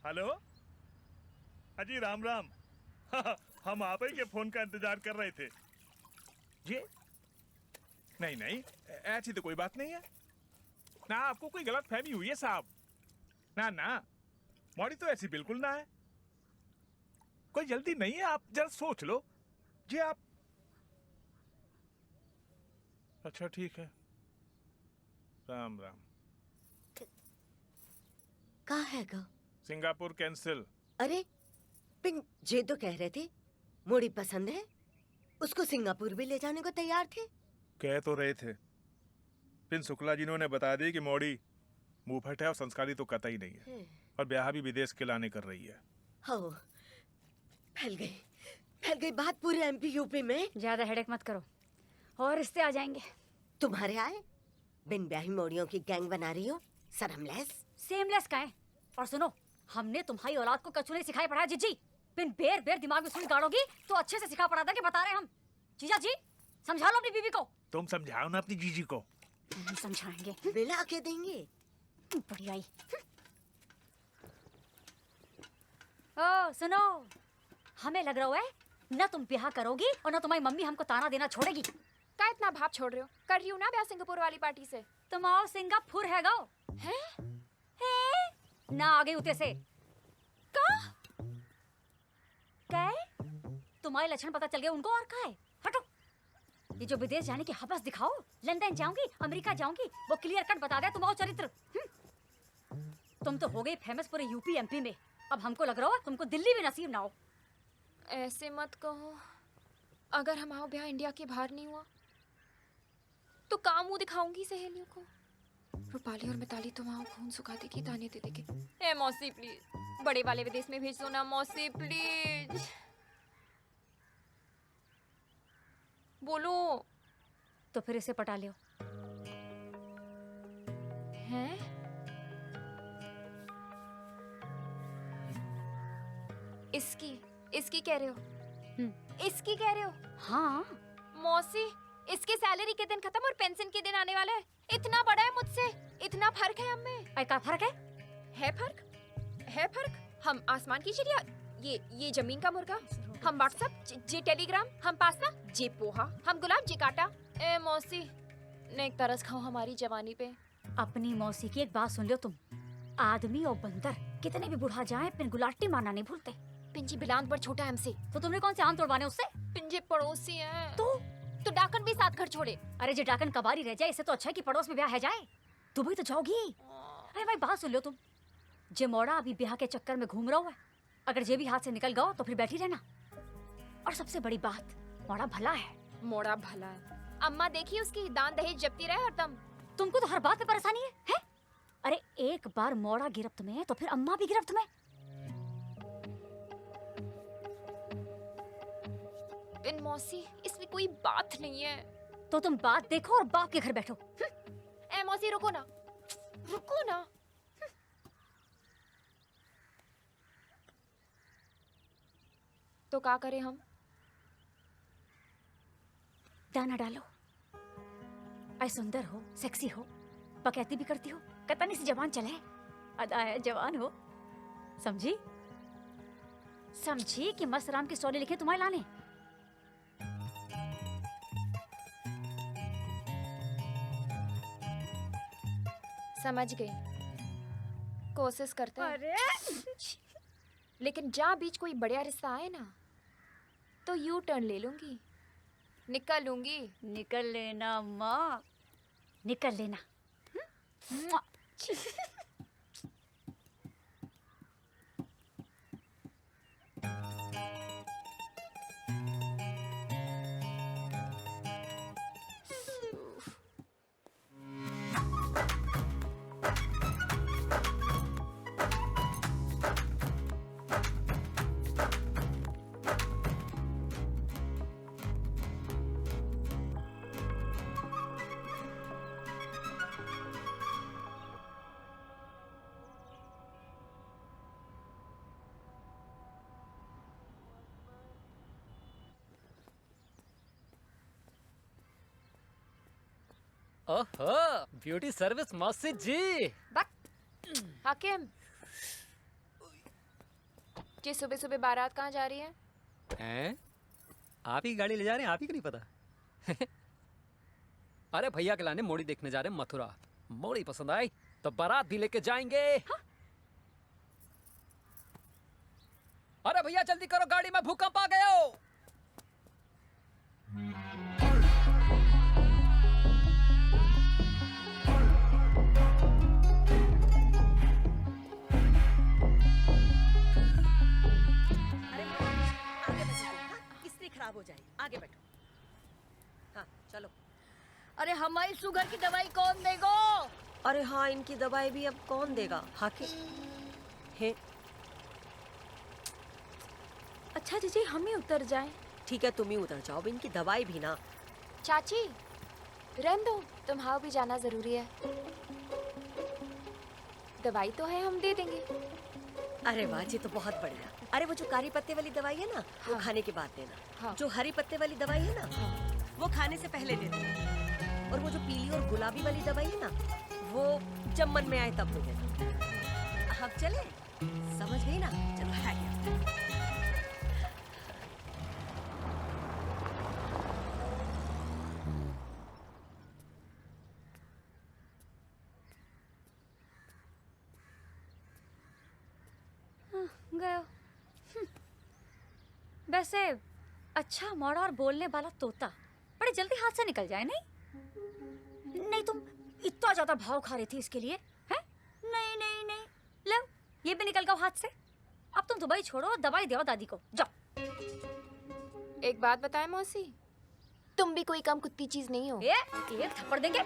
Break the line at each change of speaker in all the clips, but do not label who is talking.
Hello. अजी राम राम। हम आप ही के फोन का इंतजार कर रहे थे। जी नहीं नहीं, ऐसी तो कोई बात नहीं है ना, आपको कोई गलत फहमी हुई है साहब। ना ना, मौड़ी तो ऐसी बिल्कुल ना है, कोई जल्दी नहीं है, आप जरा सोच लो। जी आप, अच्छा ठीक है, राम राम।
कहाँ है गो?
Singapore cancel.
अरे पिन जे तो कह रहे थे मोड़ी पसंद है, उसको सिंगापुर भी ले जाने को तैयार थे।
कह तो रहे थे, फिर शुक्ला जी ने बता दी कि मौड़ी मुंहफट है और संस्कारी तो कतई नहीं है, और ब्याह भी विदेश के लाने कर रही है।
हो, फैल गई बात पूरे एमपी यूपी में।
ज्यादा हेडेक मत करो और रिश्ते आ जाएंगे।
तुम्हारे आए बिन ब्याही मोड़ियों की गैंग बना रही हो, शर्मलेस।
सेमलेस का है। और सुनो, हमने तुम्हारी औलाद को कछु नहीं सिखाई पढ़ाया जीजी। बिन बेर बेर दिमाग में सुन गाड़ोगी तो अच्छे से सिखा पढ़ा था कि बता रहे हम। जीजा जी समझा लो अपनी बीवी को।
तुम समझाओ ना अपनी जीजी को।
हम समझाएंगे,
मिला के देंगे।
बढ़िया ही। ओ सुनो, हमें लग रहा है न तुम ब्याह करोगी और न तुम्हारी मम्मी हमको ताना देना छोड़ेगी।
का इतना भाप छोड़ रहे हो? कर रही हूँ ना ब्याह सिंगापुर वाली पार्टी से।
तुम आओ सिंगापुर है गो
हैं?
है ना आ गई उते से
का?
काय तुम्हारे लक्षण पता चल गए उनको और का है। हटो, ये जो विदेश जाने की हवस दिखाओ, लंदन जाऊंगी अमेरिका जाऊंगी, वो क्लियर कट बता दे तुम्हारा चरित्र। तुम तो हो गई फेमस पूरे यूपी एमपी में, अब हमको लग रहा है तुमको दिल्ली भी नसीब ना हो।
ऐसे मत कहो, अगर हमारा ब्याह इंडिया के बाहर नहीं हुआ तो काम मुंह दिखाऊंगी सहेलियों को। रूपाली और मिताली तो वहां खून सुखा देगी ताने दे देगी। ए मौसी प्लीज, बड़े वाले विदेश में भेज दो ना मौसी प्लीज। बोलो।
तो फिर इसे पटा लियो।
हैं? इसकी कह रहे हो? इसकी कह रहे हो?
हाँ
मौसी, इसकी सैलरी के दिन खत्म और पेंशन के दिन आने वाला है। इतना बड़ा है मुझसे, इतना फर्क है हम में।
का फर्क है?
है फर्क, है फर्क। हम आसमान की चिड़िया, ये जमीन का मुर्गा। हम व्हाट्सएप, जे टेलीग्राम। हम पास्ता, जे पोहा। हम गुलाब, जे काटा। ए मौसी, नेक तरस खाओ हमारी जवानी पे।
अपनी मौसी की एक बात सुन लो तुम, आदमी और बंदर कितने भी बुढ़ा जाए पिन गुलाटी मारना नहीं भूलते।
पिंजी बिलांत पर छोटा है हमसे।
तो तुमने कौन से आम तोड़वाने उससे?
पिंजे पड़ोसी हैं।
तो
डाकन भी साथ घर छोड़े।
अरे जे डाकन कबारी रह जाए, इससे तो अच्छा है कि पड़ोस में ब्याह है जाए। तुम भी तो जाओगी। अरे भाई बात सुन लो तुम, जे मोड़ा अभी ब्याह के चक्कर में घूम रहा है, अगर जे भी हाथ से निकल गया तो फिर बैठी रहना। और सबसे बड़ी बात, मोड़ा भला है।
मोड़ा भला है? अम्मा देखी उसकी दान दहेज जपती रहे हरदम।
तुमको तो हर बात पे परेशानी है? अरे एक बार मोड़ा गिरफ्त में तो फिर अम्मा भी गिरफ्त में।
इन मौसी, इसमें कोई बात नहीं है।
तो तुम बात देखो और बाप के घर बैठो।
ए मौसी रुको ना, रुको ना। तो क्या करें हम?
दाना डालो। ऐ सुंदर हो, सेक्सी हो, बकैती भी करती हो, कतनी सी जवान चले, अदा है जवान हो। समझी? समझी कि मस्त राम की स्टोरी लिखे तुम्हारे लाने।
समझ गई, कोशिश करते हैं।
अरे
लेकिन जहाँ बीच कोई बढ़िया रिश्ता आए ना, तो यू टर्न ले लूंगी, निकल लूंगी।
निकल लेना माँ, निकल लेना।
ओहो, ब्यूटी सर्विस मौसी जी।
हाकिम, जी सुबह सुबह बारात कहाँ जा रही है?
हैं? आप ही गाड़ी ले जा रहे हैं, आप ही को नहीं पता? अरे भैया के लाने मोड़ी देखने जा रहे हैं मथुरा। मोड़ी पसंद आई तो बारात भी लेके जाएंगे। अरे भैया जल्दी करो, गाड़ी में भूकंप आ गया हो।
अरे आगे बैठो, हाँ? स्त्री खराब हो जाएगी, आगे बैठो। हाँ चलो।
अरे हमारी शुगर की दवाई कौन देगा?
अरे हाँ, इनकी दवाई भी अब कौन देगा? हाके है।
अच्छा जीजी हम ही उतर जाएं।
ठीक है, तुम ही उतर जाओ, अब इनकी दवाई भी ना।
चाची रहने दो, तुम्हारा भी जाना जरूरी है। दवाई तो है, हम दे देंगे।
अरे वाह जी, तो बहुत बढ़िया। अरे वो जो कारी पत्ते वाली दवाई है ना, वो
हाँ।
खाने के बाद देना।
हाँ।
जो हरी पत्ते वाली दवाई है ना, वो खाने से पहले दे देना। और वो जो पीली और गुलाबी वाली दवाई है ना, वो जब मन में आए तब दे देना। अब चले, समझ गई ना? चलो है क्या?
गयो। वैसे अच्छा मौड़ा और बोलने वाला तोता बड़े जल्दी हाथ से निकल जाए, नहीं? नहीं तुम इतना ज्यादा भाव खा रही थी इसके लिए, हैं? नहीं नहीं नहीं, लो ये भी निकल गया हाथ से। अब तुम दुबई छोड़ो और दवाई दो दादी को, जाओ।
एक बात बताएं मौसी, तुम भी कोई कम कुत्ती चीज नहीं हो।
एक थप्पड़ देंगे।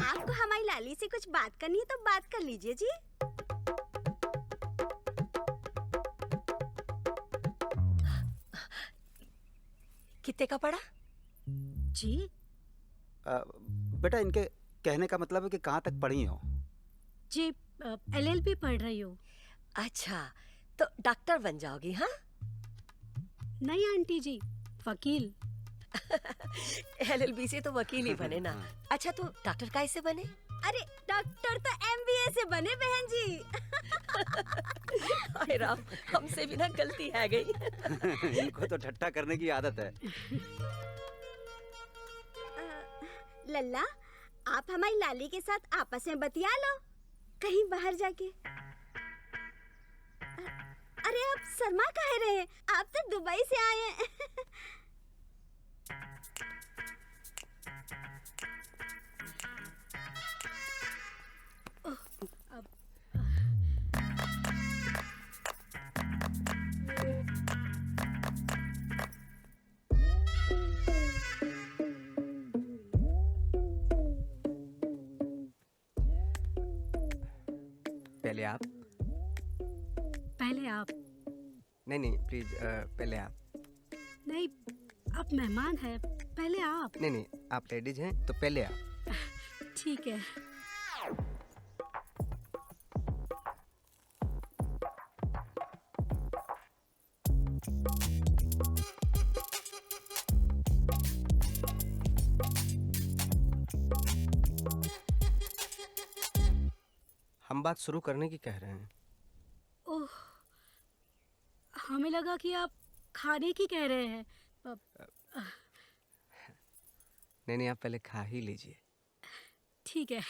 आपको हमारी लाली से कुछ बात करनी है तो बात कर लीजिए जी।
कितने का पड़ा?
जी
बेटा, इनके कहने का मतलब है कि कहाँ तक पढ़ी हो?
जी LLB पढ़ रही हूँ।
अच्छा, तो डॉक्टर बन जाओगी? हाँ।
नहीं आंटी जी, वकील।
LLB से तो वकील ही बने ना। अच्छा, तो डॉक्टर कैसे बने?
अरे डॉक्टर तो MBA से बने बहन जी।
अरे राम, हमसे भी ना गलती है गई।
इनको तो ठट्टा करने की आदत है।
लल्ला, आप हमारी लाली के साथ आपस में बतिया लो कहीं बाहर जाके। अरे आप शर्मा काहे रहे हैं? आप तो दुबई से आए हैं।
पहले आप।
पहले आप।
नहीं प्लीज, पहले आप।
नहीं, आप मेहमान हैं, पहले आप।
नहीं आप लेडीज हैं तो पहले आप।
ठीक है।
हम बात शुरू करने की कह रहे हैं।
ओह, हमें लगा कि आप खाने की कह रहे हैं।
नहीं आप पहले खा ही लीजिए।
ठीक है।